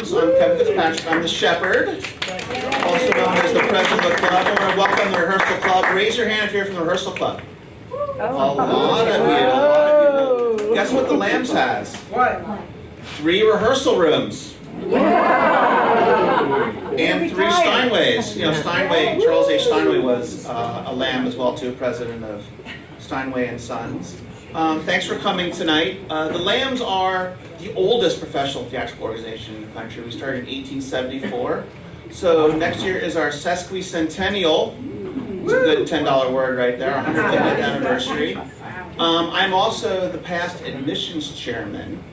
Lambs. I'm Kevin Fitzpatrick. I'm the shepherd, also known as the president of the club. I want to welcome the Rehearsal Club. Raise your hand if you're from the Rehearsal Club. A lot of you. Guess what the Lambs has? What? 3 rehearsal rooms. And 3 Steinways. You know, Steinway, Charles H. Steinway was a Lamb as well, too, president of Steinway and Sons. Thanks for coming tonight. The Lambs are the oldest professional theatrical organization in the country. We started in 1874. So next year is our sesquicentennial. It's a good $10 word right there, 150th anniversary. I'm also the past admissions chairman.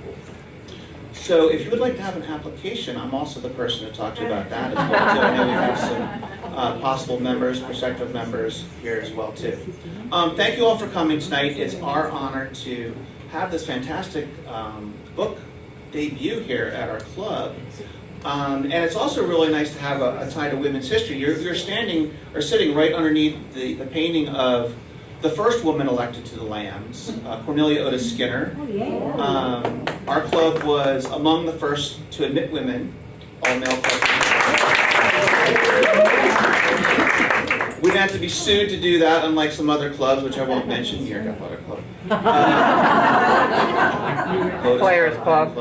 So if you would like to have an application, I'm also the person to talk to about that as well, too. I know we have some possible members, prospective members here as well, too. Thank you all for coming tonight. It's our honor to have this fantastic book debut here at our club. And it's also really nice to have a tie to women's history. You're standing or sitting right underneath the painting of the first woman elected to the Lambs, Cornelia Otis Skinner. Our club was among the first to admit women, all male presidents. We didn't have to be sued to do that, unlike some other clubs, which I won't mention here. Got other club. Players Club.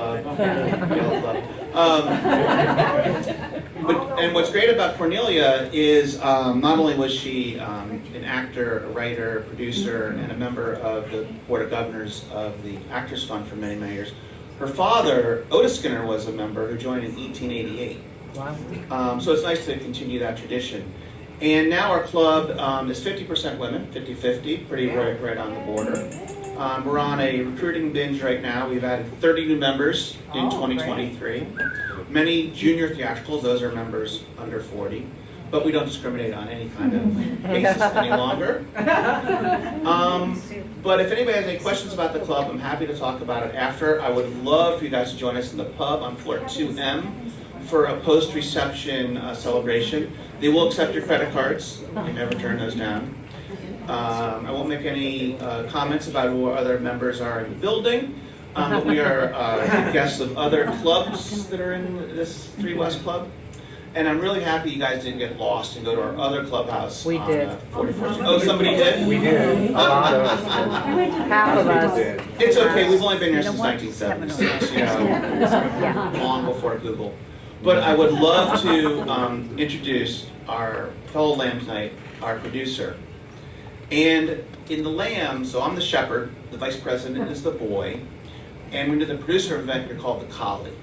And what's great about Cornelia is not only was she an actor, a writer, producer, and a member of the Board of Governors of the Actors Fund for many, many years, her father, Otis Skinner, was a member who joined in 1888. Wow. So it's nice to continue that tradition. And now our club is 50% women, 50-50, pretty right on the border. We're on a recruiting binge right now. We've added 30 new members in 2023. Great. Many junior theatricals, those are members under 40. But we don't discriminate on any kind of basis any longer. But if anybody has any questions about the club, I'm happy to talk about it after. I would love for you guys to join us in the pub on floor 2M for a post-reception celebration. They will accept your credit cards. You never turn those down. I won't make any comments about who our other members are in the building, but we are guests of other clubs that are in this 3 West Club. And I'm really happy you guys didn't get lost and go to our other clubhouse. We did. 41st. Oh, somebody did? We did. Half of us. It's okay. We've only been here since 1976, you know, long before Google. But I would love to introduce our fellow Lamb tonight, our producer. And in the Lamb, so I'm the shepherd, the vice president is the boy, and when you're the producer event, you're called the collie.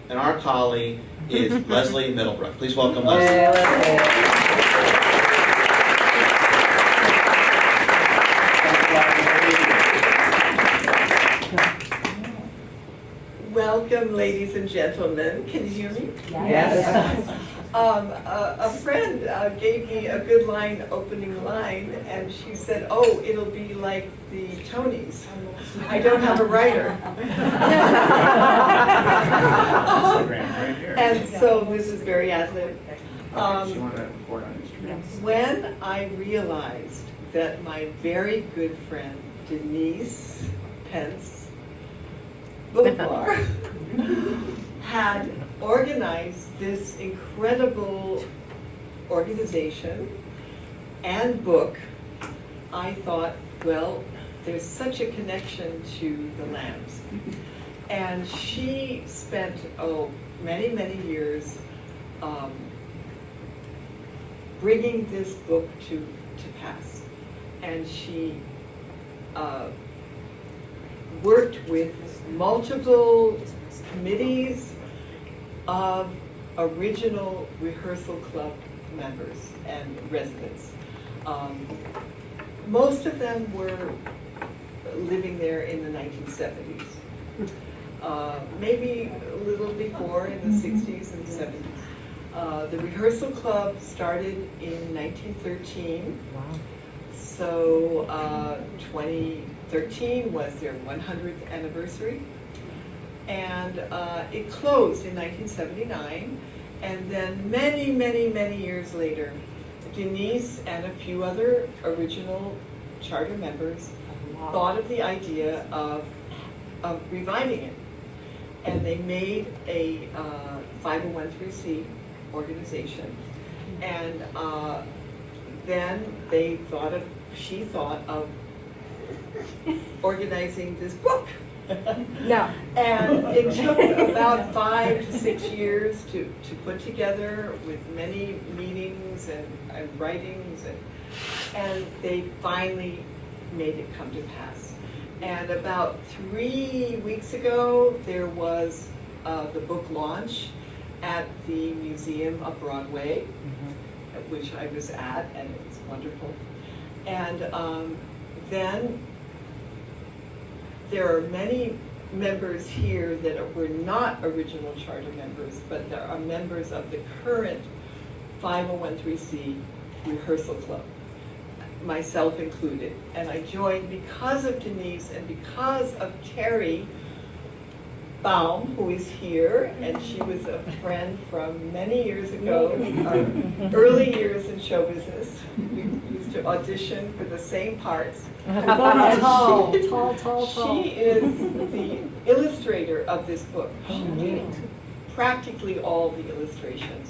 And our collie is Leslie Middlebrook. Please welcome Leslie. Welcome, ladies and gentlemen. Can you hear me? Yes. A friend gave me a good line, opening line, and she said, "Oh, it'll be like the Tonys. I don't have a writer." And so this is very ad-lib. When I realized that my very good friend Denise Pence Bookbar had organized this incredible organization and book, I thought, well, there's such a connection to the Lambs. And she spent, many, many years bringing this book to pass. And she worked with multiple committees of original Rehearsal Club members and residents. Most of them were living there in the 1970s. Maybe a little before in the 60s and 70s. The Rehearsal Club started in 1913. Wow. So 2013 was their 100th anniversary. And it closed in 1979. And then many, many, many years later, Denise and a few other original charter members thought of the idea of reviving it. And they made 501c organization. And then she thought of organizing this book. No. And it took about 5 to 6 years to put together, with many meetings and writings, and they finally made it come to pass. And about 3 weeks ago, there was the book launch at the Museum of Broadway, which I was at, and it was wonderful. And then there are many members here that were not original charter members, but there are members of the current 501c Rehearsal Club, myself included. And I joined because of Denise and because of Terry Baum, who is here, and she was a friend from many years ago, our early years in show business. We used to audition for the same parts. Tall. She is the illustrator of this book. She did practically all the illustrations.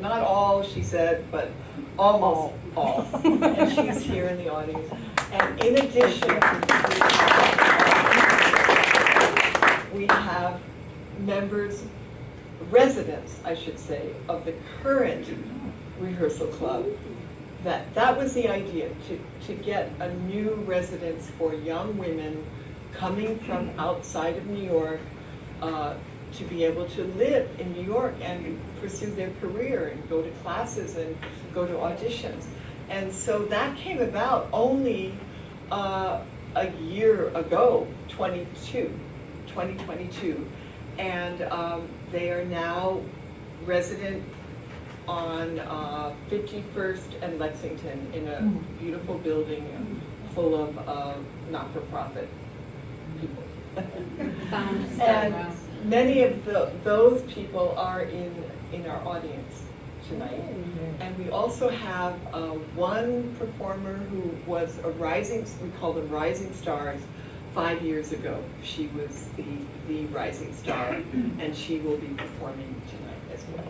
Not all, she said, but almost all. And she's here in the audience. And in addition, we have members, residents, I should say, of the current Rehearsal Club. That was the idea, to get a new residence for young women coming from outside of New York, to be able to live in New York and pursue their career and go to classes and go to auditions. And so that came about only a year ago, 2022. And they are now resident on 51st and Lexington in a beautiful building full of not-for-profit people. And many of those people are in our audience tonight. And we also have one performer who was a rising, we call them rising stars, 5 years ago. She was the rising star, and she will be performing tonight as well.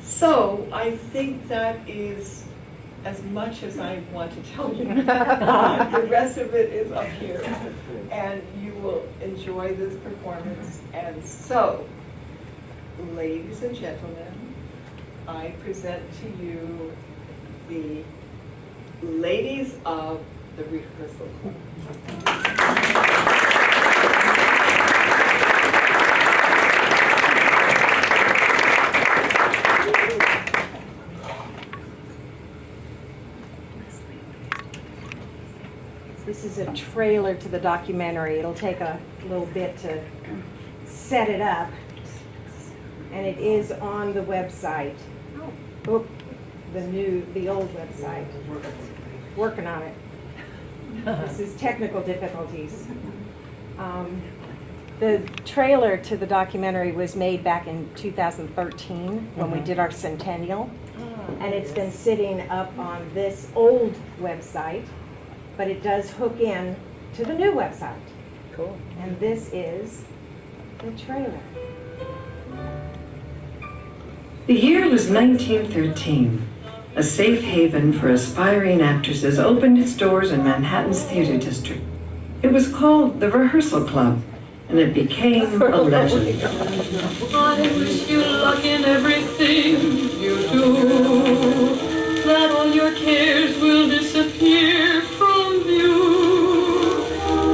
So I think that is as much as I want to tell you. The rest of it is up here, and you will enjoy this performance. And so, ladies and gentlemen, I present to you the ladies of the Rehearsal Club. This is a trailer to the documentary. It'll take a little bit to set it up. And it is on the website. Oh, the old website. Working on it. This is technical difficulties. The trailer to the documentary was made back in 2013 when we did our centennial. And it's been sitting up on this old website, but it does hook in to the new website. Cool. And this is the trailer. The year was 1913. A safe haven for aspiring actresses opened its doors in Manhattan's theater district. It was called the Rehearsal Club, and it became a legend. I wish you luck in everything you do, that all your cares will disappear from view,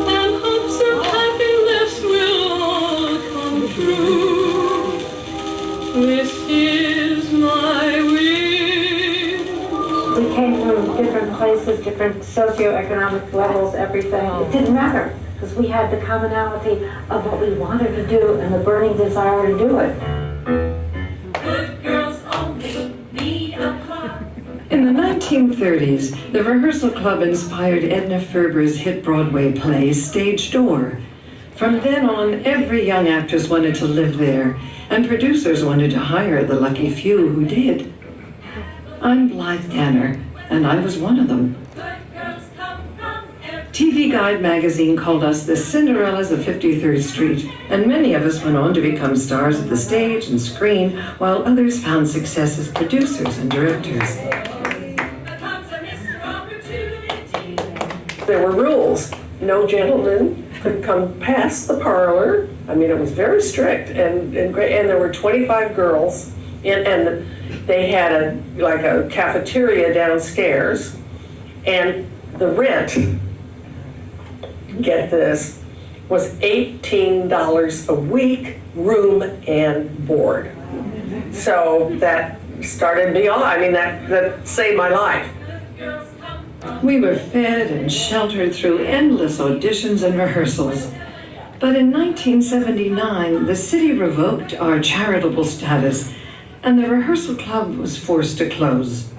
and hopes of happiness will all come true. This is my wish. We came from different places, different socioeconomic levels, everything. It didn't matter, because we had the commonality of what we wanted to do and the burning desire to do it. Good girls only need a club. In the 1930s, the Rehearsal Club inspired Edna Ferber's hit Broadway play, Stage Door. From then on, every young actress wanted to live there, and producers wanted to hire the lucky few who did. I'm Blythe Danner, and I was one of them. TV Guide magazine called us the Cinderellas of 53rd Street, and many of us went on to become stars of the stage and screen, while others found success as producers and directors. There were rules. No gentleman could come past the parlor. I mean, it was very strict and great. And there were 25 girls, and they had a cafeteria downstairs, and the rent, get this, was $18 a week, room and board. So that started me on. I mean, that saved my life. We were fed and sheltered through endless auditions and rehearsals. But in 1979, the city revoked our charitable status, and the Rehearsal Club was forced to close.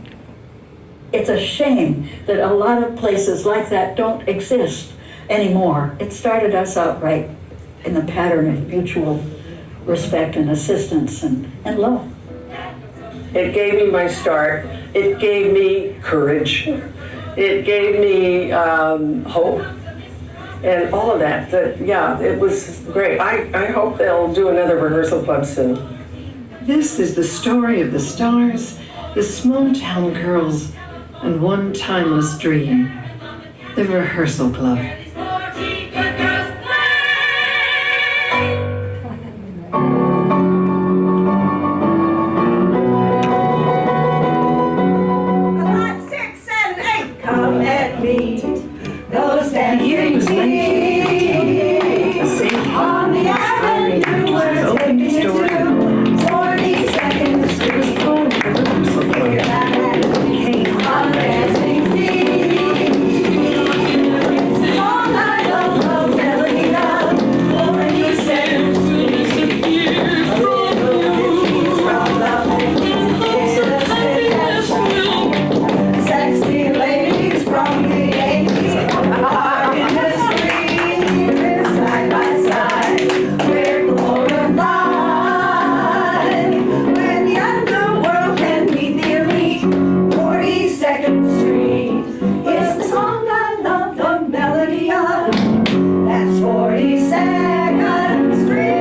It's a shame that a lot of places like that don't exist anymore. It started us out right in the pattern of mutual respect and assistance and love. It gave me my start. It gave me courage. It gave me hope and all of that. Yeah, it was great. I hope they'll do another Rehearsal Club soon. This is the story of the stars, the small town girls, and one timeless dream, the Rehearsal Club. The year was 1950. A safe harbor inspiring actors opened its doors at once. It was called the Rehearsal Club. It became a dancing sexy ladies from the 80s are in the street, side by side, we're glorified. When the underworld can meet the elite, 42nd Street, it's the song I love, the melody of, that's 42nd Street.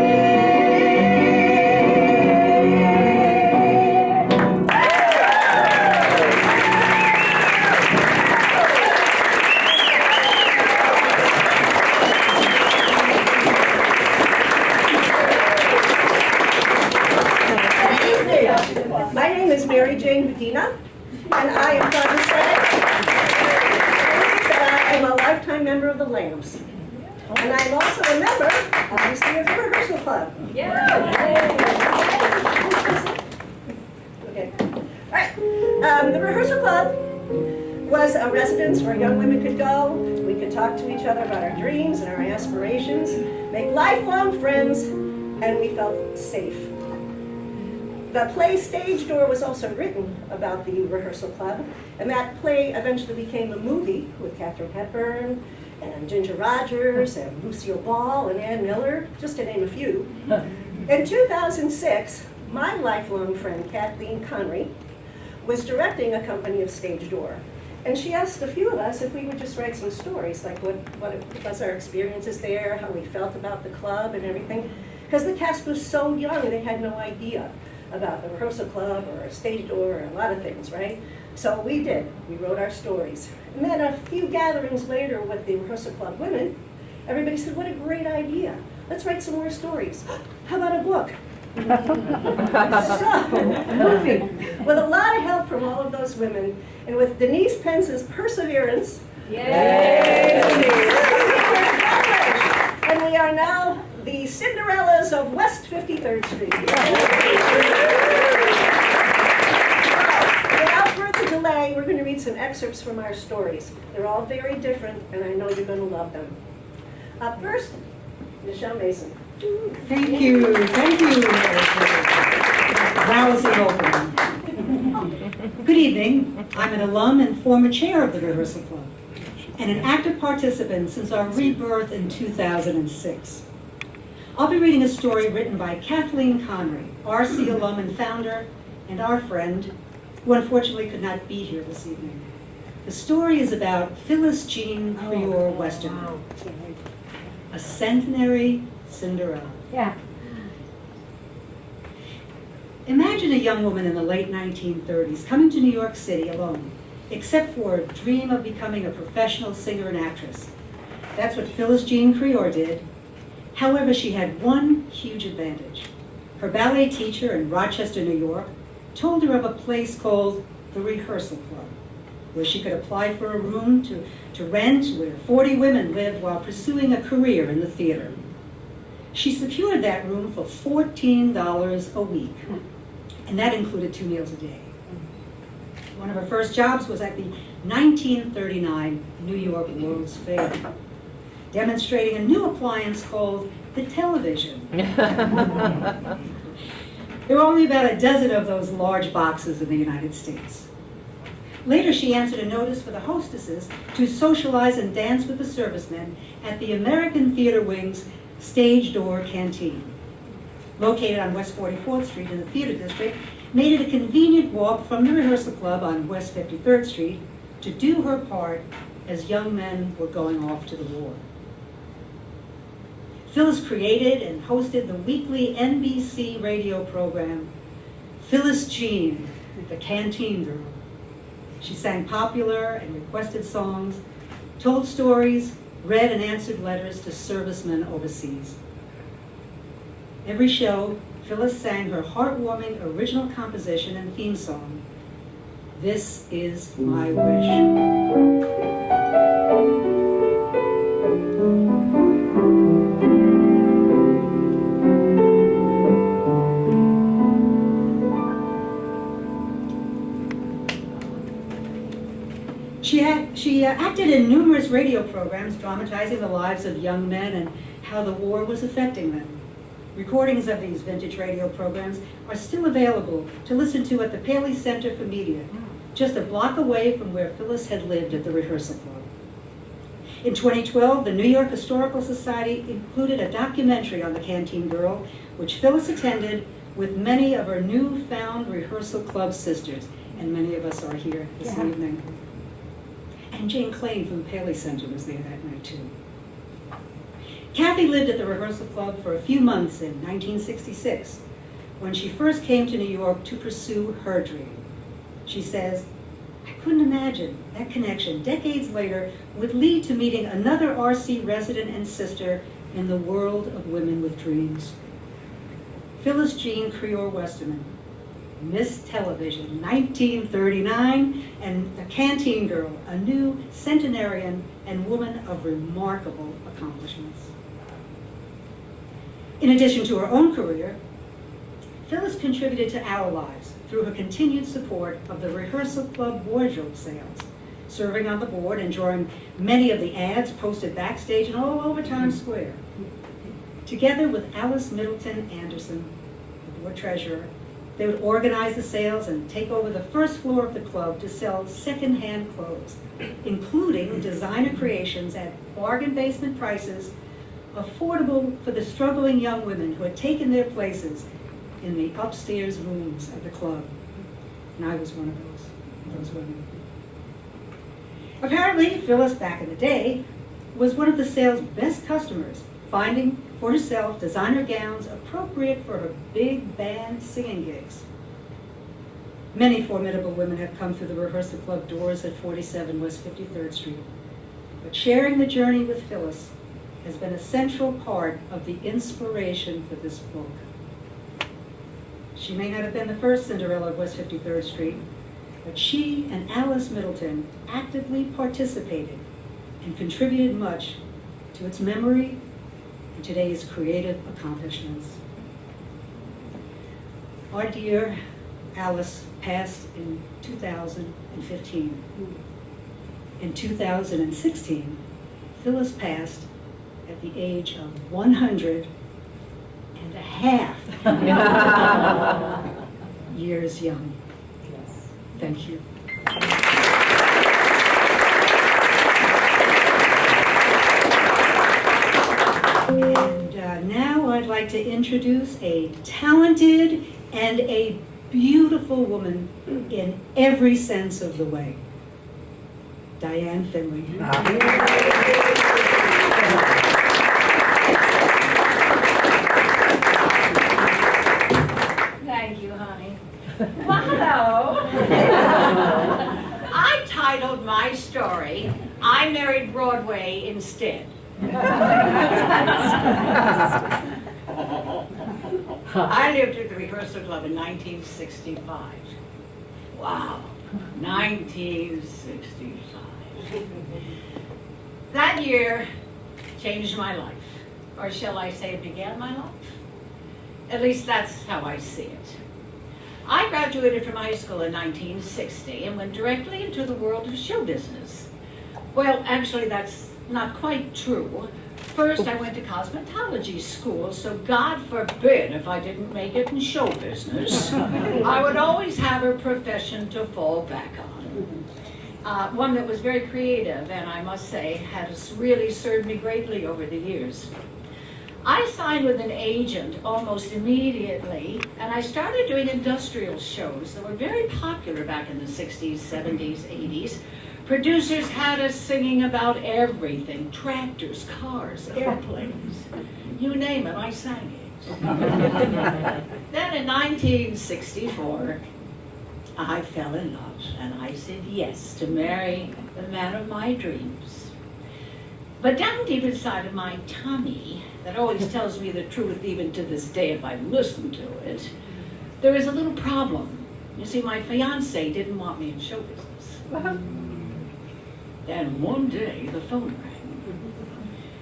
My name is Mary Jane Medina, and I am proud to say that I am a lifetime member of the Lambs. And I'm also a member, obviously, of the Rehearsal Club. Okay. All right. The Rehearsal Club was a residence where young women could go. We could talk to each other about our dreams and our aspirations, make lifelong friends, and we felt safe. The play Stage Door was also written about the Rehearsal Club, and that play eventually became a movie with Katharine Hepburn and Ginger Rogers and Lucille Ball and Ann Miller, just to name a few. In 2006, my lifelong friend Kathleen Connery was directing a company of Stage Door, and she asked a few of us if we would just write some stories, like what was our experiences there, how we felt about the club and everything, because the cast was so young and they had no idea about the Rehearsal Club or Stage Door or a lot of things, right? So we did. We wrote our stories. And then a few gatherings later with the Rehearsal Club women, everybody said, what a great idea. Let's write some more stories. How about a book? So, a movie. With a lot of help from all of those women, and with Denise Pence's perseverance, and we are now the Cinderellas of West 53rd Street. Without further delay, we're going to read some excerpts from our stories. They're all very different, and I know you're going to love them. Up first, Michelle Mason. Thank you. That was the opening. Good evening. I'm an alum and former chair of the Rehearsal Club, and an active participant since our rebirth in 2006. I'll be reading a story written by Kathleen Connery, RC alum and founder, and our friend, who unfortunately could not be here this evening. The story is about Phyllis Jean Creole Westerman, a centenary Cinderella. Yeah. Imagine a young woman in the late 1930s coming to New York City alone, except for a dream of becoming a professional singer and actress. That's what Phyllis Jean Creole did. However, she had one huge advantage. Her ballet teacher in Rochester, New York, told her of a place called the Rehearsal Club, where she could apply for a room to rent where 40 women lived while pursuing a career in the theater. She secured that room for $14 a week, and that included 2 meals a day. One of her first jobs was at the 1939 New York World's Fair, demonstrating a new appliance called the television. There were only about a dozen of those large boxes in the United States. Later, she answered a notice for the hostesses to socialize and dance with the servicemen at the American Theater Wing's Stage Door Canteen. Located on West 44th Street in the Theater District, made it a convenient walk from the Rehearsal Club on West 53rd Street to do her part as young men were going off to the war. Phyllis created and hosted the weekly NBC radio program, Phyllis Jean, the Canteen Girl. She sang popular and requested songs, told stories, read and answered letters to servicemen overseas. Every show, Phyllis sang her heartwarming original composition and theme song, "This Is My Wish." She acted in numerous radio programs dramatizing the lives of young men and how the war was affecting them. Recordings of these vintage radio programs are still available to listen to at the Paley Center for Media, just a block away from where Phyllis had lived at the Rehearsal Club. In 2012, the New York Historical Society included a documentary on the Canteen Girl, which Phyllis attended with many of her newfound Rehearsal Club sisters, and many of us are here this evening. And Jane Clain from the Paley Center was there that night too. Kathy lived at the Rehearsal Club for a few months in 1966 when she first came to New York to pursue her dream. She says, "I couldn't imagine that connection decades later would lead to meeting another RC resident and sister in the world of women with dreams." Phyllis Jean Creole Westerman, Miss Television, 1939, and the Canteen Girl, a new centenarian and woman of remarkable accomplishments. In addition to her own career, Phyllis contributed to our lives through her continued support of the Rehearsal Club wardrobe sales, serving on the board and drawing many of the ads posted backstage and all over Times Square. Together with Alice Middleton Anderson, the board treasurer, they would organize the sales and take over the first floor of the club to sell second-hand clothes, including designer creations at bargain basement prices, affordable for the struggling young women who had taken their places in the upstairs rooms of the club. And I was one of those women. Apparently, Phyllis, back in the day, was one of the sale's best customers, finding for herself designer gowns appropriate for her big band singing gigs. Many formidable women have come through the Rehearsal Club doors at 47 West 53rd Street. But sharing the journey with Phyllis has been a central part of the inspiration for this book. She may not have been the first Cinderella of West 53rd Street, but she and Alice Middleton actively participated and contributed much to its memory and today's creative accomplishments. Our dear Alice passed in 2015. In 2016, Phyllis passed at the age of 100 and a half years young. Thank you. And now I'd like to introduce a talented and a beautiful woman in every sense of the way. Diane Finley. Thank you, honey. Well, hello. I titled my story, I Married Broadway Instead. I lived at the Rehearsal Club in 1965. Wow, 1965. That year changed my life, or shall I say began my life? At least that's how I see it. I graduated from high school in 1960 and went directly into the world of show business. Well, actually, that's not quite true. First, I went to cosmetology school, so God forbid if I didn't make it in show business. I would always have a profession to fall back on. One that was very creative, and I must say, has really served me greatly over the years. I signed with an agent almost immediately, and I started doing industrial shows that were very popular back in the 60s, 70s, 80s. Producers had us singing about everything: tractors, cars, airplanes, you name it, I sang it. Then in 1964, I fell in love, and I said yes to marry the man of my dreams. But down deep inside of my tummy, that always tells me the truth even to this day if I listen to it, there is a little problem. You see, my fiancé didn't want me in show business. Then one day, the phone rang.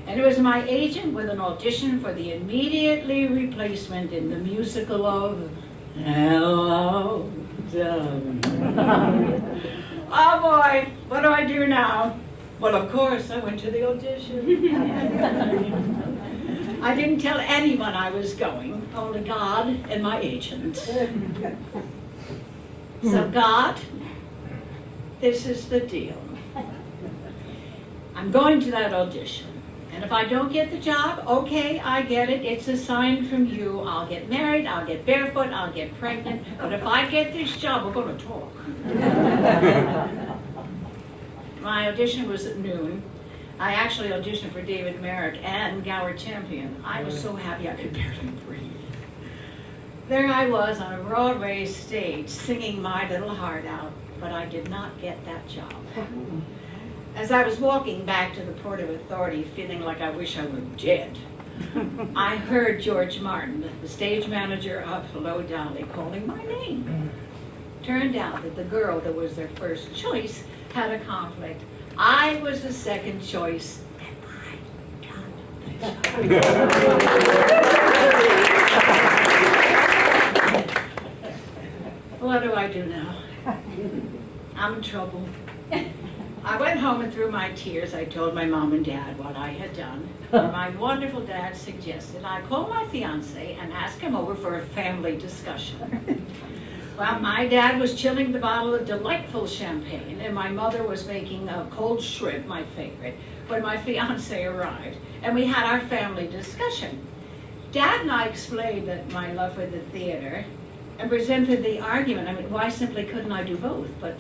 And it was my agent with an audition for the immediately replacement in the musical of Hello, Darling. Oh boy, what do I do now? Well, of course, I went to the audition. I didn't tell anyone I was going, only God and my agent. So God, this is the deal. I'm going to that audition, and if I don't get the job, okay, I get it. It's a sign from you. I'll get married, I'll get barefoot, I'll get pregnant, but if I get this job, we're going to talk. My audition was at noon. I actually auditioned for David Merrick and Gower Champion. I was so happy I could barely breathe. There I was on a Broadway stage singing my little heart out, but I did not get that job. As I was walking back to the Port of Authority feeling like I wish I were dead, I heard George Martin, the stage manager of Hello, Dolly, calling my name. Turned out that the girl that was their first choice had a conflict. I was the second choice, and I got the job. What do I do now? I'm in trouble. I went home and through my tears, I told my mom and dad what I had done. And my wonderful dad suggested I call my fiancé and ask him over for a family discussion. Well, my dad was chilling the bottle of delightful champagne, and my mother was making a cold shrimp, my favorite, when my fiancé arrived, and we had our family discussion. Dad and I explained that my love for the theater and presented the argument. I mean, why simply couldn't I do both? But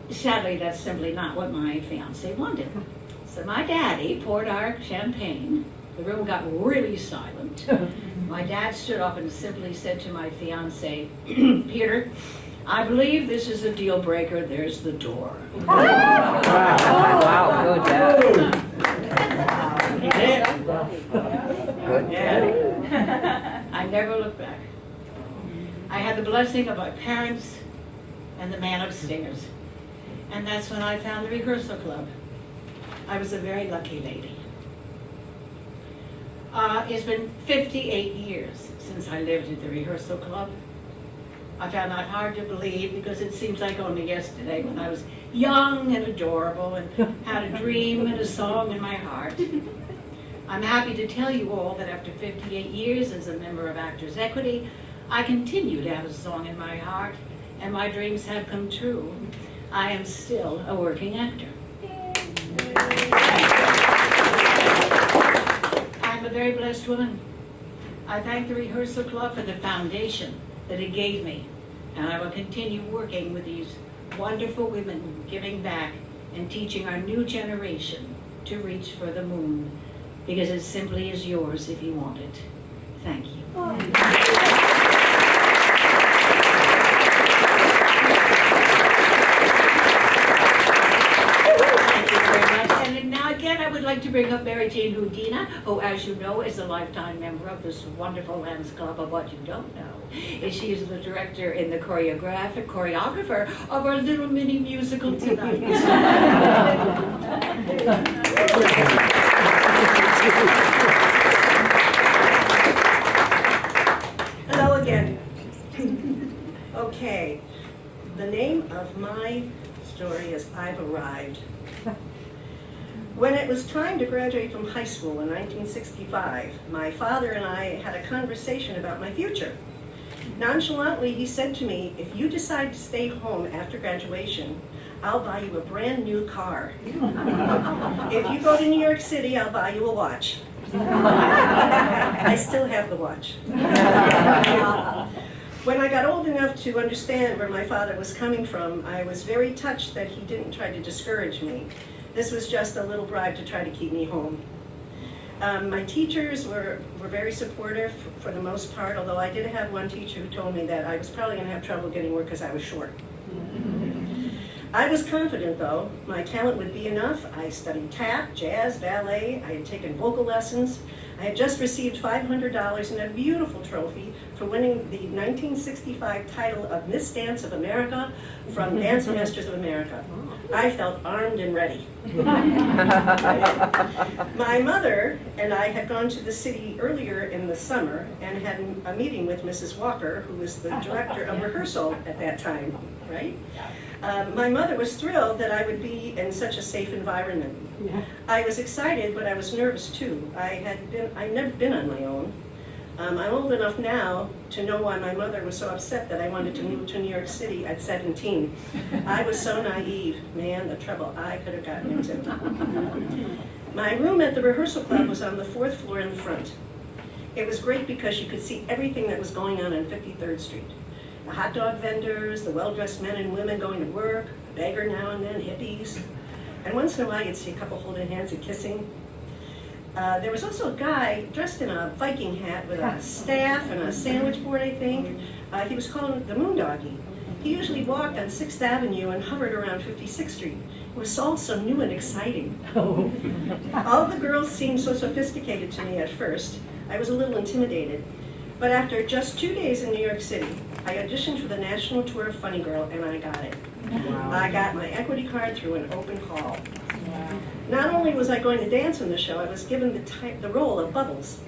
sadly, that's simply not what my fiancé wanted. So my daddy poured our champagne. The room got really silent. My dad stood up and simply said to my fiancé, Peter, I believe this is a deal breaker. There's the door. Wow, good dad. He did. Good daddy. I never looked back. I had the blessing of my parents and the man upstairs. And that's when I found the Rehearsal Club. I was a very lucky lady. It's been 58 years since I lived at the Rehearsal Club. I found that hard to believe because it seems like only yesterday when I was young and adorable and had a dream and a song in my heart. I'm happy to tell you all that after 58 years as a member of Actors Equity, I continue to have a song in my heart and my dreams have come true. I am still a working actor. I'm a very blessed woman. I thank the Rehearsal Club for the foundation that it gave me, and I will continue working with these wonderful women giving back and teaching our new generation to reach for the moon, because it simply is yours if you want it. Thank you. Thank you very much. And now again, I would like to bring up Mary Jane Houdina, who, as you know, is a lifetime member of this wonderful Lambs Club. But what you don't know is she is the director and the choreographer of our little mini musical tonight. Hello again. Okay, the name of my story is I've Arrived. When it was time to graduate from high school in 1965, my father and I had a conversation about my future. Nonchalantly, he said to me, if you decide to stay home after graduation, I'll buy you a brand new car. If you go to New York City, I'll buy you a watch. I still have the watch. When I got old enough to understand where my father was coming from, I was very touched that he didn't try to discourage me. This was just a little bribe to try to keep me home. My teachers were very supportive for the most part, although I did have one teacher who told me that I was probably going to have trouble getting work because I was short. I was confident, though, my talent would be enough. I studied tap, jazz, ballet. I had taken vocal lessons. I had just received $500 and a beautiful trophy for winning the 1965 title of Miss Dance of America from Dance Masters of America. I felt armed and ready. My mother and I had gone to the city earlier in the summer and had a meeting with Mrs. Walker, who was the director of rehearsal at that time, right? My mother was thrilled that I would be in such a safe environment. I was excited, but I was nervous too. I'd never been on my own. I'm old enough now to know why my mother was so upset that I wanted to move to New York City at 17. I was so naive. Man, the trouble I could have gotten into. My room at the Rehearsal Club was on the 4th floor in the front. It was great because you could see everything that was going on 53rd Street. The hot dog vendors, the well-dressed men and women going to work, a beggar now and then, hippies. And once in a while you'd see a couple holding hands and kissing. There was also a guy dressed in a Viking hat with a staff and a sandwich board, I think. He was called the Moondoggie. He usually walked on 6th Avenue and hovered around 56th Street. It was all so new and exciting. All the girls seemed so sophisticated to me at first. I was a little intimidated. But after just 2 days in New York City, I auditioned for the national tour of Funny Girl, and I got it. Wow. I got my equity card through an open call. Wow. Not only was I going to dance in the show, I was given the role of Bubbles.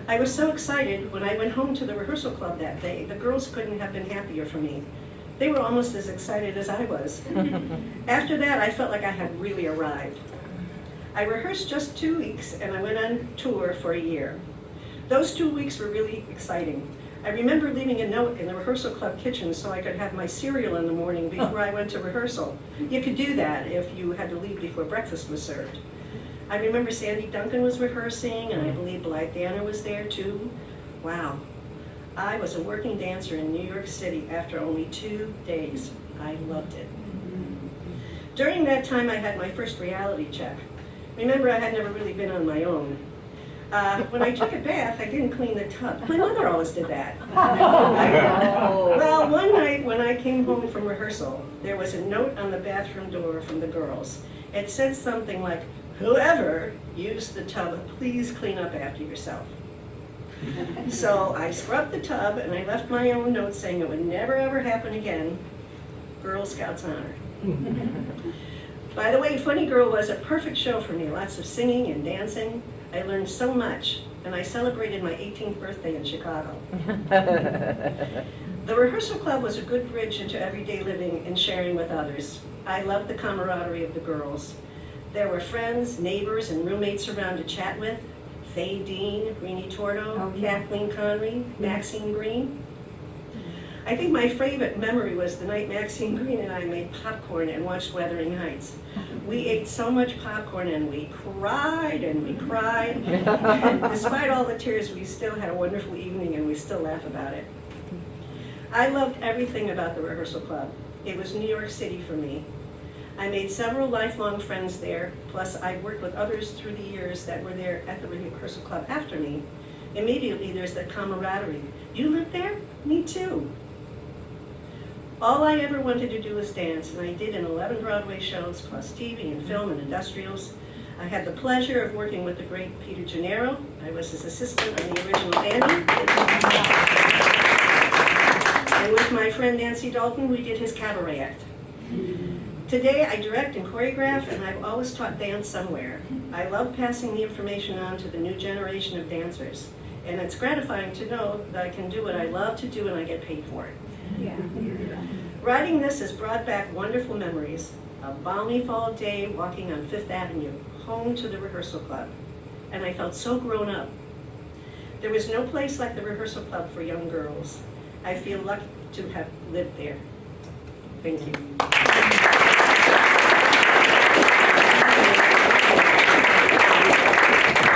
I was so excited when I went home to the Rehearsal Club that day. The girls couldn't have been happier for me. They were almost as excited as I was. After that, I felt like I had really arrived. I rehearsed just 2 weeks, and I went on tour for a year. Those 2 weeks were really exciting. I remember leaving a note in the Rehearsal Club kitchen so I could have my cereal in the morning before I went to rehearsal. You could do that if you had to leave before breakfast was served. I remember Sandy Duncan was rehearsing, and I believe Blythe Danner was there too. Wow. I was a working dancer in New York City after only 2 days. I loved it. During that time, I had my first reality check. Remember, I had never really been on my own. When I took a bath, I didn't clean the tub. My mother always did that. Well, one night when I came home from rehearsal, there was a note on the bathroom door from the girls. It said something like, "Whoever used the tub, please clean up after yourself." So I scrubbed the tub and I left my own note saying it would never ever happen again. Girl Scouts honor. By the way, Funny Girl was a perfect show for me. Lots of singing and dancing. I learned so much, and I celebrated my 18th birthday in Chicago. The Rehearsal Club was a good bridge into everyday living and sharing with others. I loved the camaraderie of the girls. There were friends, neighbors, and roommates around to chat with. Faye Dean, Greenie Tordo, Kathleen Connery, Maxine Green. I think my favorite memory was the night Maxine Green and I made popcorn and watched Wuthering Heights. We ate so much popcorn and we cried and we cried. And despite all the tears, we still had a wonderful evening and we still laugh about it. I loved everything about the Rehearsal Club. It was New York City for me. I made several lifelong friends there, plus I worked with others through the years that were there at the Rehearsal Club after me. Immediately there's that camaraderie. You live there? Me too. All I ever wanted to do was dance, and I did in 11 Broadway shows, plus TV and film and industrials. I had the pleasure of working with the great Peter Gennaro. I was his assistant on the original Annie. And with my friend Nancy Dalton, we did his cabaret act. Today, I direct and choreograph, and I've always taught dance somewhere. I love passing the information on to the new generation of dancers, and it's gratifying to know that I can do what I love to do and I get paid for it. Yeah. Writing this has brought back wonderful memories. A balmy fall day walking on Fifth Avenue, home to the Rehearsal Club, and I felt so grown up. There was no place like the Rehearsal Club for young girls. I feel lucky to have lived there. Thank you.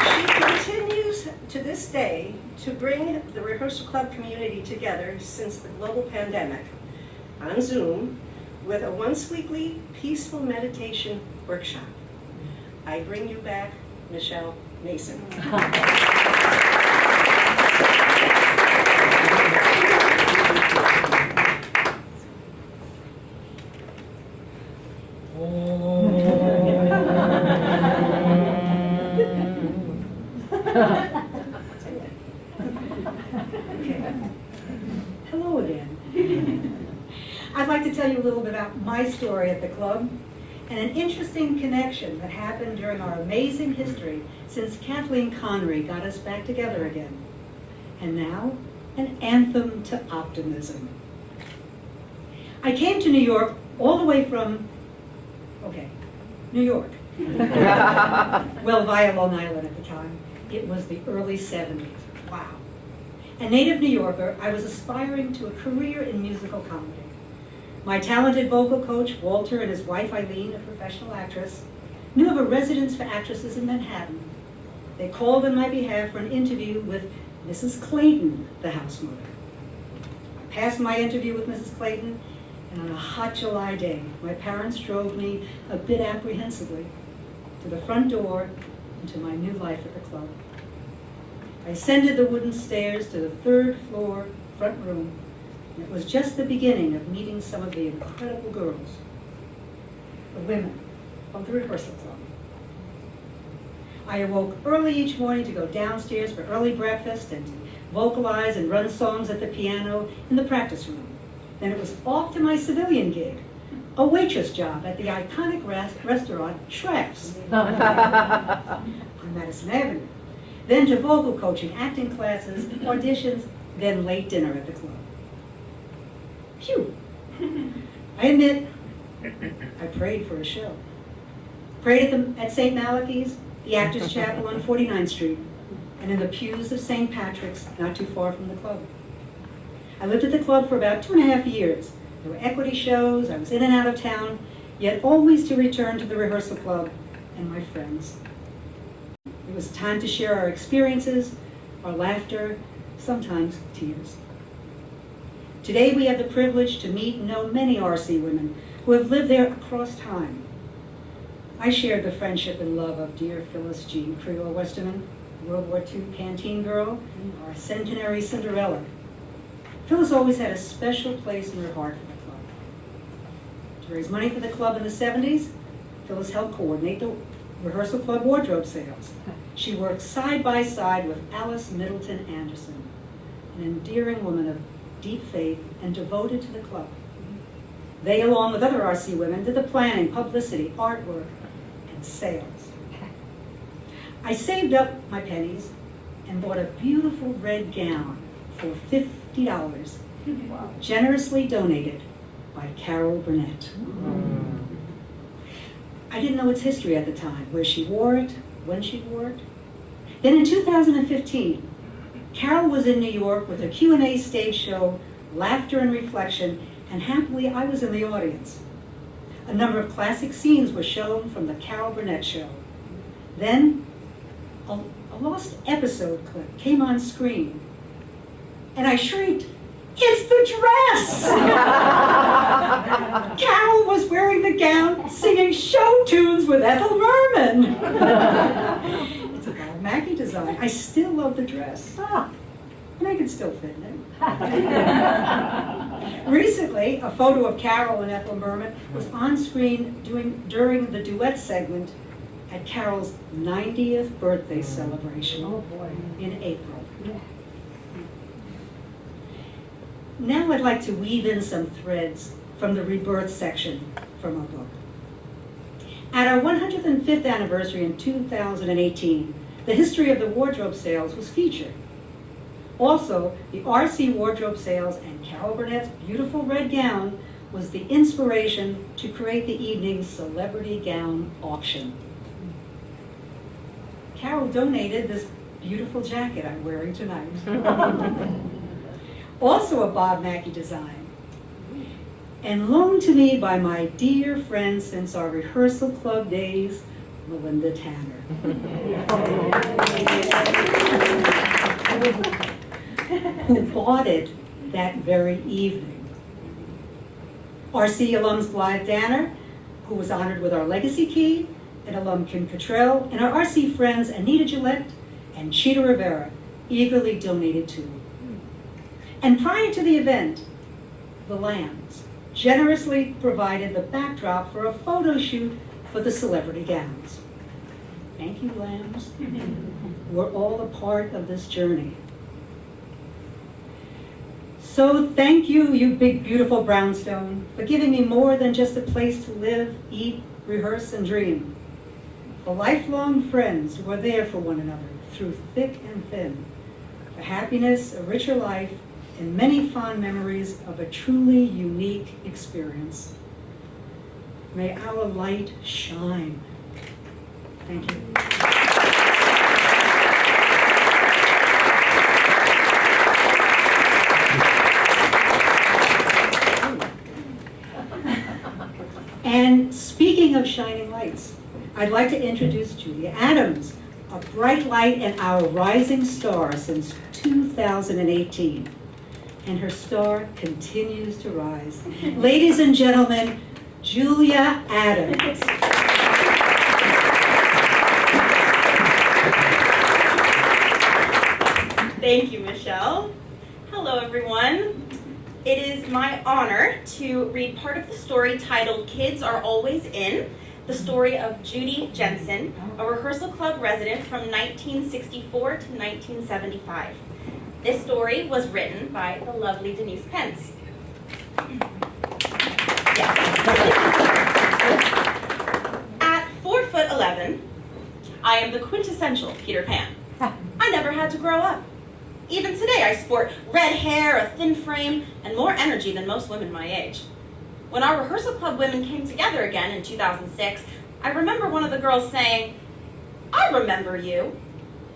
She continues to this day to bring the Rehearsal Club community together since the global pandemic on Zoom with a once-weekly peaceful meditation workshop. I bring you back Michelle Mason. Hello again. I'd like to tell you a little bit about my story at the club and an interesting connection that happened during our amazing history since Kathleen Connery got us back together again. And now, an anthem to optimism. I came to New York all the way from, New York. Well, via Long Island at the time. It was the early 70s. Wow. A native New Yorker, I was aspiring to a career in musical comedy. My talented vocal coach, Walter, and his wife, Eileen, a professional actress, knew of a residence for actresses in Manhattan. They called on my behalf for an interview with Mrs. Clayton, the house mother. I passed my interview with Mrs. Clayton, and on a hot July day, my parents drove me a bit apprehensively to the front door into my new life at the club. I ascended the wooden stairs to the third floor front room, and it was just the beginning of meeting some of the incredible girls, the women of the Rehearsal Club. I awoke early each morning to go downstairs for early breakfast and to vocalize and run songs at the piano in the practice room. Then it was off to my civilian gig, a waitress job at the iconic restaurant Schraff's on Madison Avenue. Then to vocal coaching, acting classes, auditions, then late dinner at the club. Phew! I admit, I prayed for a show. Prayed at St. Malachi's, the Actors Chapel on 49th Street, and in the pews of St. Patrick's, not too far from the club. I lived at the club for about 2.5 years. There were equity shows, I was in and out of town, yet always to return to the Rehearsal Club and my friends. It was time to share our experiences, our laughter, sometimes tears. Today we have the privilege to meet and know many RC women who have lived there across time. I shared the friendship and love of dear Phyllis Jean Creole Westerman, World War II canteen girl, our centenary Cinderella. Phyllis always had a special place in her heart for the club. To raise money for the club in the 70s, Phyllis helped coordinate the Rehearsal Club wardrobe sales. She worked side by side with Alice Middleton Anderson, an endearing woman of deep faith and devoted to the club. They, along with other RC women, did the planning, publicity, artwork, and sales. I saved up my pennies and bought a beautiful red gown for $50, generously donated by Carol Burnett. I didn't know its history at the time, where she wore it, when she wore it. Then in 2015, Carol was in New York with a Q&A stage show, Laughter and Reflection, and happily I was in the audience. A number of classic scenes were shown from the Carol Burnett show. Then, a lost episode clip came on screen, and I shrieked, "It's the dress!" Carol was wearing the gown, singing show tunes with Ethel Merman. It's a Bob Mackie design. I still love the dress. And I can still fit in it. Recently, a photo of Carol and Ethel Merman was on screen during the duet segment at Carol's 90th birthday celebration in April. Now I'd like to weave in some threads from the rebirth section from our book. At our 105th anniversary in 2018, the history of the wardrobe sales was featured. Also, the RC wardrobe sales and Carol Burnett's beautiful red gown was the inspiration to create the evening's celebrity gown auction. Carol donated this beautiful jacket I'm wearing tonight. Also a Bob Mackie design, and loaned to me by my dear friend since our rehearsal club days, Melinda Tanner. Who bought it that very evening. RC alums Blythe Danner, who was honored with our legacy key, and alum Kim Cottrell, and our RC friends Anita Gillette and Cheetah Rivera eagerly donated too. And prior to the event, the Lambs generously provided the backdrop for a photo shoot for the celebrity gowns. Thank you, Lambs. We're all a part of this journey. So thank you, you big, beautiful brownstone, for giving me more than just a place to live, eat, rehearse, and dream. For lifelong friends who are there for one another through thick and thin. For happiness, a richer life, and many fond memories of a truly unique experience. May our light shine. Thank you. And speaking of shining lights, I'd like to introduce Julia Adams, a bright light and our rising star since 2018. And her star continues to rise. Ladies and gentlemen, Julia Adams. Thank you, Michelle. Hello, everyone. It is my honor to read part of the story titled Kids Are Always In, the story of Judy Jensen, a rehearsal club resident from 1964 to 1975. This story was written by the lovely Denise Pence. Yes. At 4'11", I am the quintessential Peter Pan. I never had to grow up. Even today I sport red hair, a thin frame, and more energy than most women my age. When our rehearsal club women came together again in 2006, I remember one of the girls saying, "I remember you.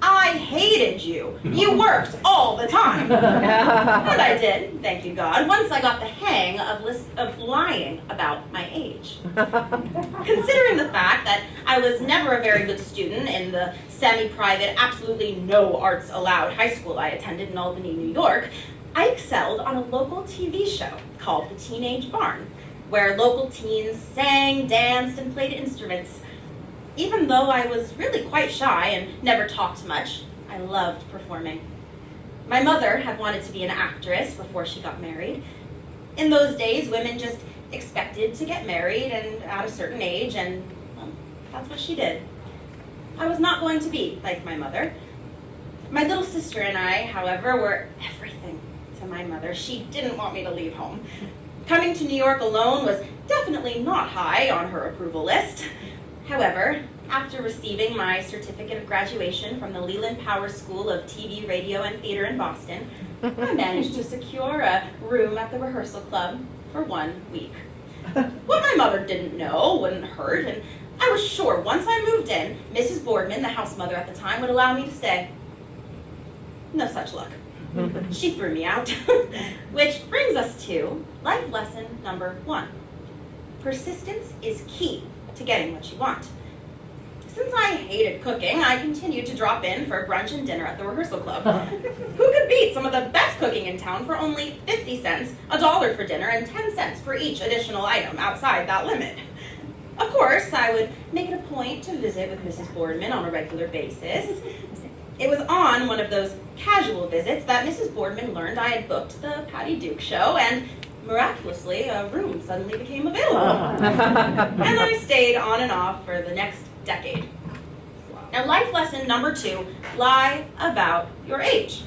I hated you. You worked all the time." And I did, thank you God, once I got the hang of lying about my age. Considering the fact that I was never a very good student in the semi-private, absolutely no arts allowed high school I attended in Albany, New York, I excelled on a local TV show called The Teenage Barn, where local teens sang, danced, and played instruments. Even though I was really quite shy and never talked much, I loved performing. My mother had wanted to be an actress before she got married. In those days, women just expected to get married and at a certain age, and well, that's what she did. I was not going to be like my mother. My little sister and I, however, were everything to my mother. She didn't want me to leave home. Coming to New York alone was definitely not high on her approval list. However, after receiving my certificate of graduation from the Leland Power School of TV, Radio, and Theater in Boston, I managed to secure a room at the rehearsal club for 1 week. What my mother didn't know wouldn't hurt, and I was sure once I moved in, Mrs. Boardman, the house mother at the time, would allow me to stay. No such luck. She threw me out. Which brings us to life lesson number 1. Persistence is key to getting what you want. Since I hated cooking, I continued to drop in for brunch and dinner at the Rehearsal Club. Who could beat some of the best cooking in town for only 50 cents, $1 for dinner, and 10 cents for each additional item outside that limit? Of course, I would make it a point to visit with Mrs. Boardman on a regular basis. It was on one of those casual visits that Mrs. Boardman learned I had booked the Patty Duke show, and miraculously, a room suddenly became available. And I stayed on and off for the next decade. Now, life lesson number 2, lie about your age.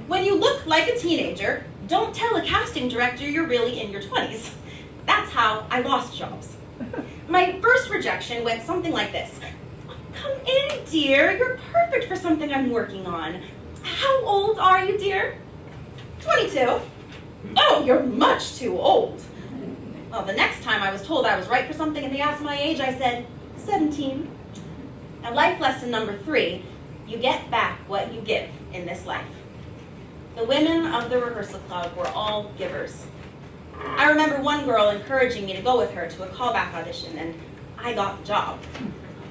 When you look like a teenager, don't tell a casting director you're really in your 20s. That's how I lost jobs. My first rejection went something like this. Come in, dear. You're perfect for something I'm working on. How old are you, dear? 22. Oh, you're much too old. Well, the next time I was told I was right for something and they asked my age, I said, 17. Now, life lesson number 3, you get back what you give in this life. The women of the Rehearsal Club were all givers. I remember one girl encouraging me to go with her to a callback audition, and I got the job.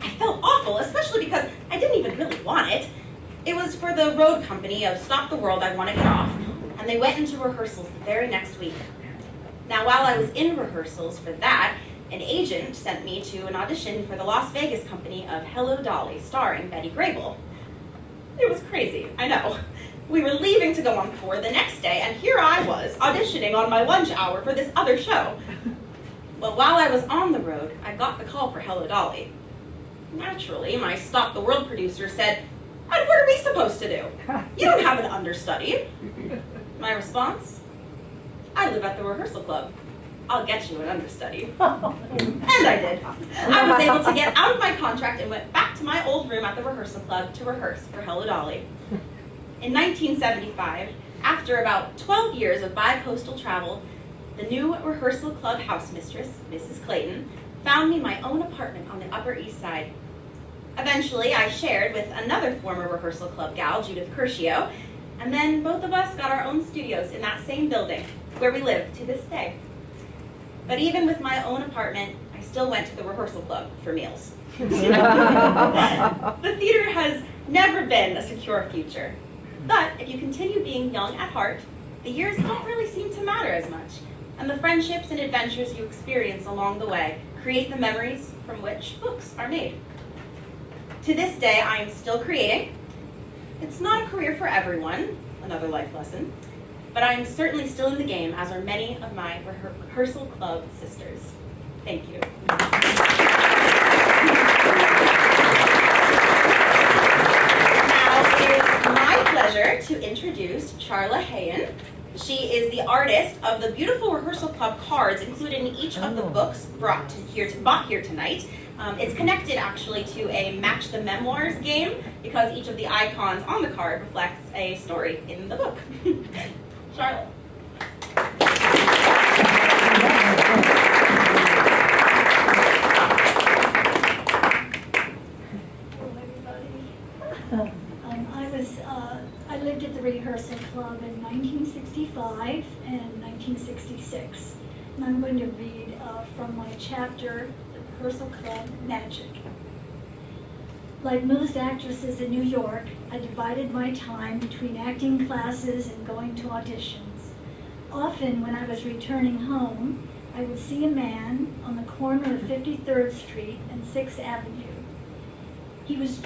I felt awful, especially because I didn't even really want it. It was for the road company of Stop the World, I Want to Get Off, and they went into rehearsals the very next week. Now, while I was in rehearsals for that, an agent sent me to an audition for the Las Vegas company of Hello Dolly, starring Betty Grable. It was crazy, I know. We were leaving to go on tour the next day, and here I was, auditioning on my lunch hour for this other show. Well, while I was on the road, I got the call for Hello Dolly. Naturally, my Stop the World producer said, "And what are we supposed to do? You don't have an understudy." My response? I live at the Rehearsal Club. I'll get you an understudy. And I did. I was able to get out of my contract and went back to my old room at the Rehearsal Club to rehearse for Hello Dolly. In 1975, after about 12 years of bi-coastal travel, the new Rehearsal Club house mistress, Mrs. Clayton, found me my own apartment on the Upper East Side. Eventually, I shared with another former Rehearsal Club gal, Judith Curcio, and then both of us got our own studios in that same building, where we live to this day. But even with my own apartment, I still went to the Rehearsal Club for meals. The theater has never been a secure future. But if you continue being young at heart, the years don't really seem to matter as much, and the friendships and adventures you experience along the way create the memories from which books are made. To this day, I am still creating. It's not a career for everyone, another life lesson, but I am certainly still in the game, as are many of my Rehearsal Club sisters. Thank you. Pleasure to introduce Charla Hayen. She is the artist of the beautiful Rehearsal Club cards included in each of the books brought here tonight. It's connected actually to a Match the Memoirs game because each of the icons on the card reflects a story in the book. Charlotte. I lived at the Rehearsal Club in 1965 and 1966. And I'm going to read from my chapter, The Rehearsal Club Magic. Like most actresses in New York, I divided my time between acting classes and going to auditions. Often when I was returning home, I would see a man on the corner of 53rd Street and 6th Avenue. He was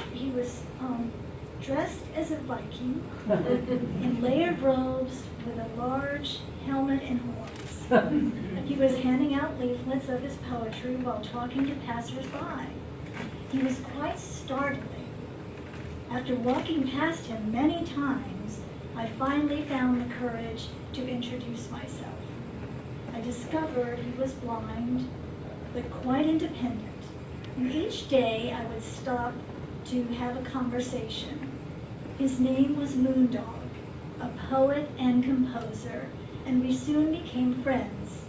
dressed as a Viking in layered robes with a large helmet and horns. He was handing out leaflets of his poetry while talking to passers-by. He was quite startling. After walking past him many times, I finally found the courage to introduce myself. I discovered he was blind, but quite independent. And each day I would stop to have a conversation. His name was Moondog, a poet and composer, and we soon became friends.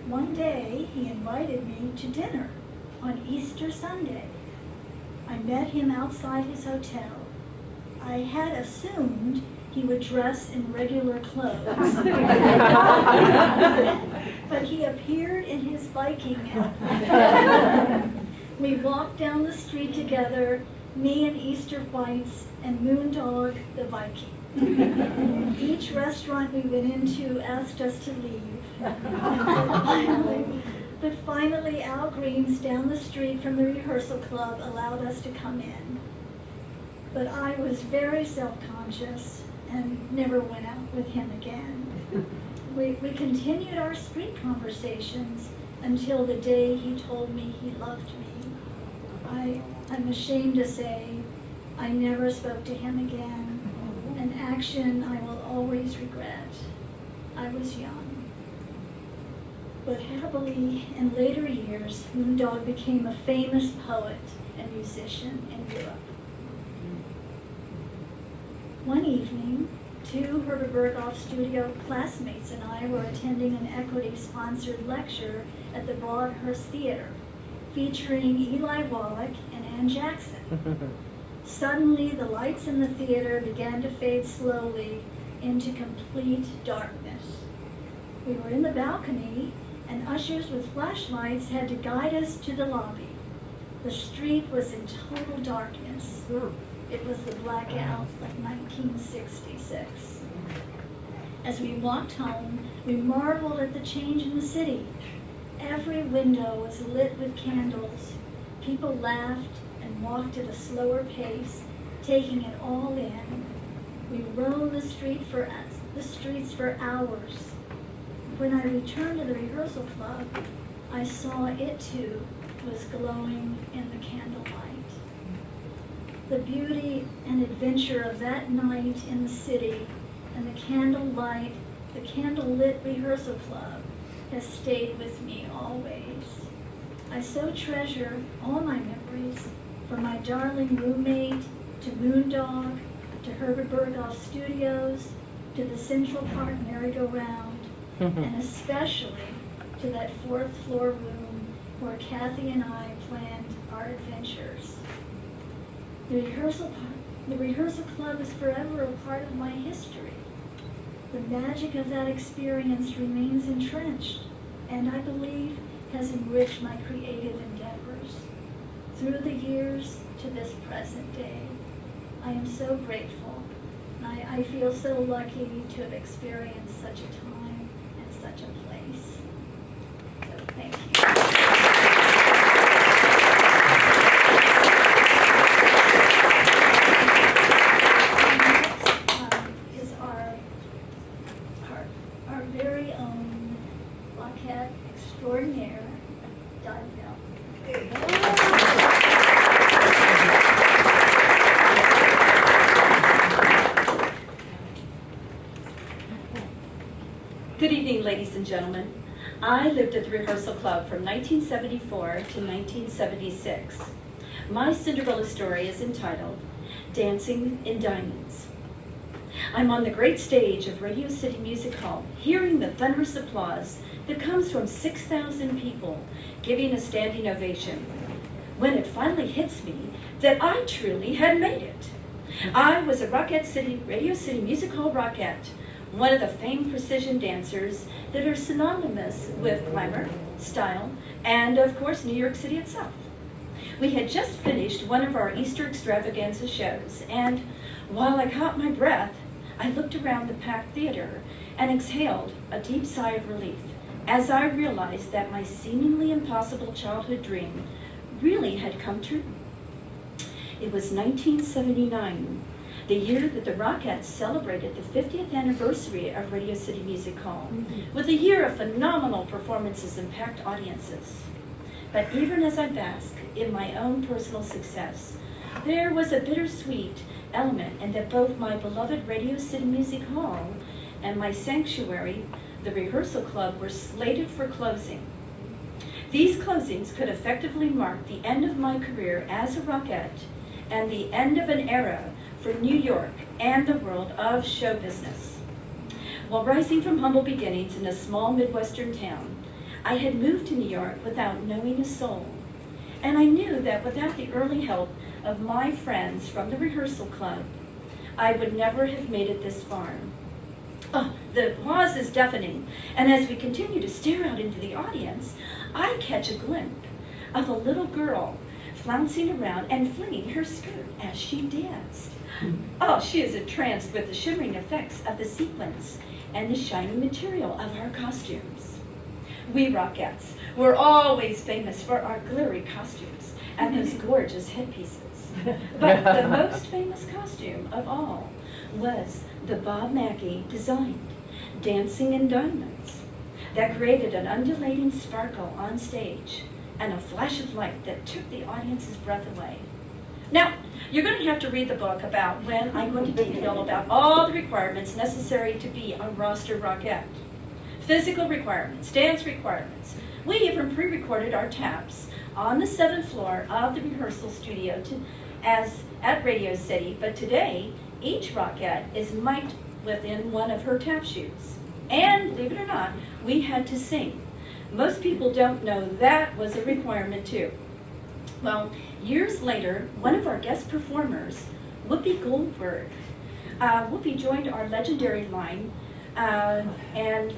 One day he invited me to dinner on Easter Sunday. I met him outside his hotel. I had assumed he would dress in regular clothes. But he appeared in his Viking outfit. We walked down the street together, me and Easter Whites and Moondog the Viking. Each restaurant we went into asked us to leave. But finally, Al Green's down the street from the Rehearsal Club allowed us to come in. But I was very self-conscious and never went out with him again. We continued our street conversations until the day he told me he loved me. I'm ashamed to say I never spoke to him again, an action I will always regret. I was young. But happily, in later years, Moondog became a famous poet and musician in Europe. One evening, two Herbert Berghoff Studio classmates and I were attending an equity-sponsored lecture at the Broadhurst Theater, featuring Eli Wallach and Ann Jackson. Suddenly, the lights in the theater began to fade slowly into complete darkness. We were in the balcony, and ushers with flashlights had to guide us to the lobby. The street was in total darkness. It was the blackout of 1966. As we walked home, we marveled at the change in the city. Every window was lit with candles. People laughed and walked at a slower pace, taking it all in. We roamed the streets for hours. When I returned to the Rehearsal Club, I saw it too was glowing in the candlelight. The beauty and adventure of that night in the city and the candlelight, the candlelit Rehearsal Club has stayed with me always. I so treasure all my memories, from my darling roommate, to Moondog, to Herbert Berghoff Studios, to the Central Park merry-go-round, and especially to that fourth floor room where Kathy and I planned our adventures. The Rehearsal Club is forever a part of my history. The magic of that experience remains entrenched, and I believe has enriched my creative endeavors. Through the years to this present day, I am so grateful. I feel so lucky to have experienced such a time and such a place. So thank you. Very own Rockette extraordinaire, Donnell. Good evening, ladies and gentlemen. I lived at the Rehearsal Club from 1974 to 1976. My Cinderella story is entitled Dancing in Diamonds. I'm on the great stage of Radio City Music Hall, hearing the thunderous applause that comes from 6,000 people giving a standing ovation, when it finally hits me that I truly had made it. I was a Radio City Music Hall Rockette, one of the famed precision dancers that are synonymous with glamour, style, and of course New York City itself. We had just finished one of our Easter extravaganza shows, and while I caught my breath, I looked around the packed theater and exhaled a deep sigh of relief as I realized that my seemingly impossible childhood dream really had come true. It was 1979, the year that the Rockettes celebrated the 50th anniversary of Radio City Music Hall, with a year of phenomenal performances and packed audiences. But even as I bask in my own personal success, there was a bittersweet element in that both my beloved Radio City Music Hall and my sanctuary, the Rehearsal Club, were slated for closing. These closings could effectively mark the end of my career as a Rockette and the end of an era for New York and the world of show business. While rising from humble beginnings in a small Midwestern town, I had moved to New York without knowing a soul. And I knew that without the early help of my friends from the Rehearsal Club, I would never have made it this far. Oh, the applause is deafening, and as we continue to stare out into the audience, I catch a glimpse of a little girl flouncing around and flinging her skirt as she danced. Oh, she is entranced with the shimmering effects of the sequins and the shiny material of our costumes. We Rockettes were always famous for our glittery costumes and those gorgeous headpieces. But the most famous costume of all was the Bob Mackie designed Dancing in Diamonds that created an undulating sparkle on stage and a flash of light that took the audience's breath away. Now, you're going to have to read the book about when I go into detail about all the requirements necessary to be a roster Rockette. Physical requirements, dance requirements. We even pre-recorded our taps on the 7th floor of the rehearsal studio as at Radio City, but today, each Rockette is mic'd within one of her tap shoes. And believe it or not, we had to sing. Most people don't know that was a requirement too. Well, years later, one of our guest performers, Whoopi Goldberg, Whoopi joined our legendary line, and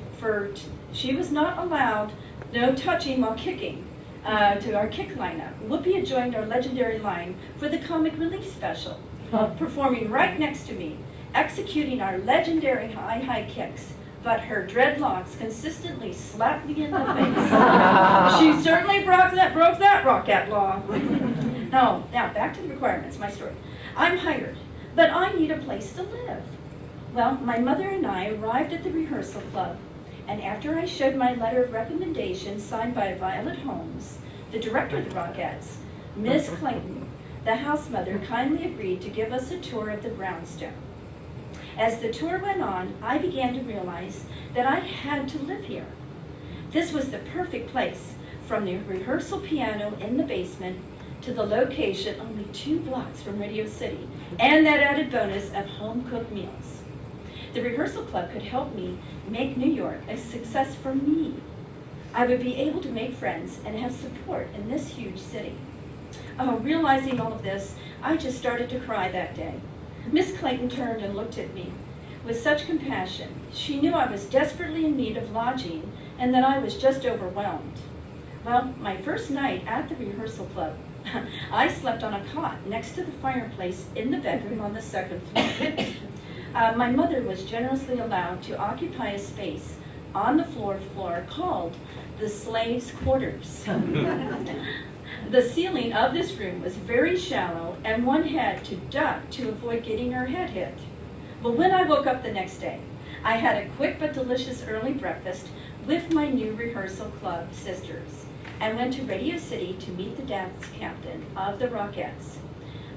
she was not allowed no touching while kicking to our kick lineup. Whoopi had joined our legendary line for the comic relief special, performing right next to me, executing our legendary high kicks. But her dreadlocks consistently slapped me in the face. She certainly broke that Rockette law. No, now back to the requirements, my story. I'm hired, but I need a place to live. Well, my mother and I arrived at the Rehearsal Club, and after I showed my letter of recommendation signed by Violet Holmes, the director of the Rockettes, Miss Clayton, the house mother, kindly agreed to give us a tour of the brownstone. As the tour went on, I began to realize that I had to live here. This was the perfect place, from the rehearsal piano in the basement to the location only 2 blocks from Radio City, and that added bonus of home-cooked meals. The Rehearsal Club could help me make New York a success for me. I would be able to make friends and have support in this huge city. Oh, realizing all of this, I just started to cry that day. Miss Clayton turned and looked at me with such compassion. She knew I was desperately in need of lodging and that I was just overwhelmed. Well, my first night at the Rehearsal Club, I slept on a cot next to the fireplace in the bedroom on the 2nd floor. My mother was generously allowed to occupy a space on the floor called the slaves' quarters. The ceiling of this room was very shallow, and one had to duck to avoid getting her head hit. Well, when I woke up the next day, I had a quick but delicious early breakfast with my new Rehearsal Club sisters and went to Radio City to meet the dance captain of the Rockettes.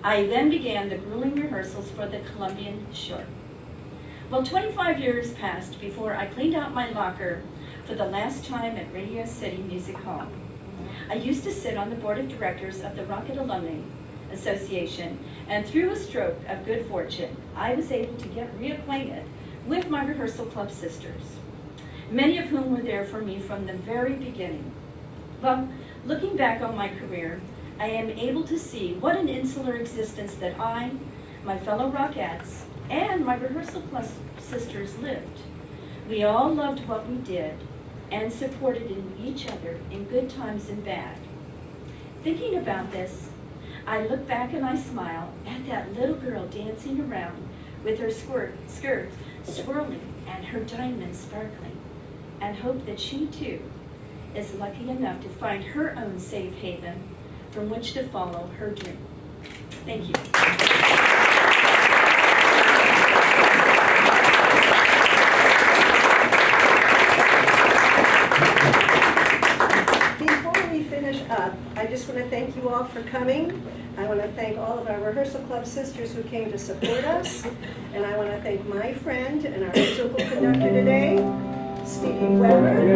I then began the grueling rehearsals for the Columbian short. Well, 25 years passed before I cleaned out my locker for the last time at Radio City Music Hall. I used to sit on the board of directors of the Rocket Alumni Association, and through a stroke of good fortune, I was able to get reacquainted with my Rehearsal Club sisters, many of whom were there for me from the very beginning. Well, looking back on my career, I am able to see what an insular existence that I, my fellow Rockettes, and my Rehearsal Club sisters lived. We all loved what we did and supported in each other in good times and bad. Thinking about this, I look back and I smile at that little girl dancing around with her skirt swirling and her diamonds sparkling, and hope that she too is lucky enough to find her own safe haven from which to follow her dream. Thank you. I just want to thank you all for coming. I want to thank all of our Rehearsal Club sisters who came to support us. And I want to thank my friend and our musical conductor today, Steve Weber.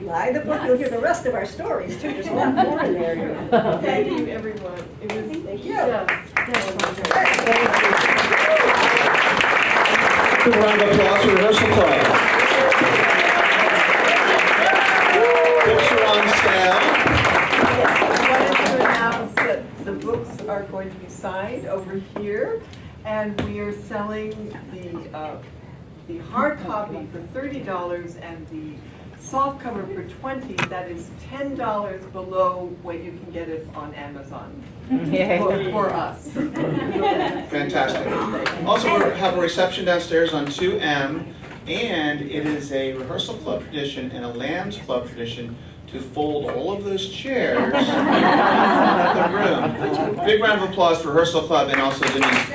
Buy the book, you'll hear the rest of our stories too. There's a lot more in there. Thank you, everyone. It was Thank you. Good round of applause for Rehearsal Club. Books are on sale. Yes, I wanted to announce that the books are going to be signed over here, and we are selling the hard copy for $30 and the soft cover for $20. That is $10 below what you can get it on Amazon for us. Fantastic. Also, we have a reception downstairs on 2M, and it is a Rehearsal Club tradition and a Lambs Club tradition to fold all of those chairs in the room. Big round of applause for Rehearsal Club and also Denise.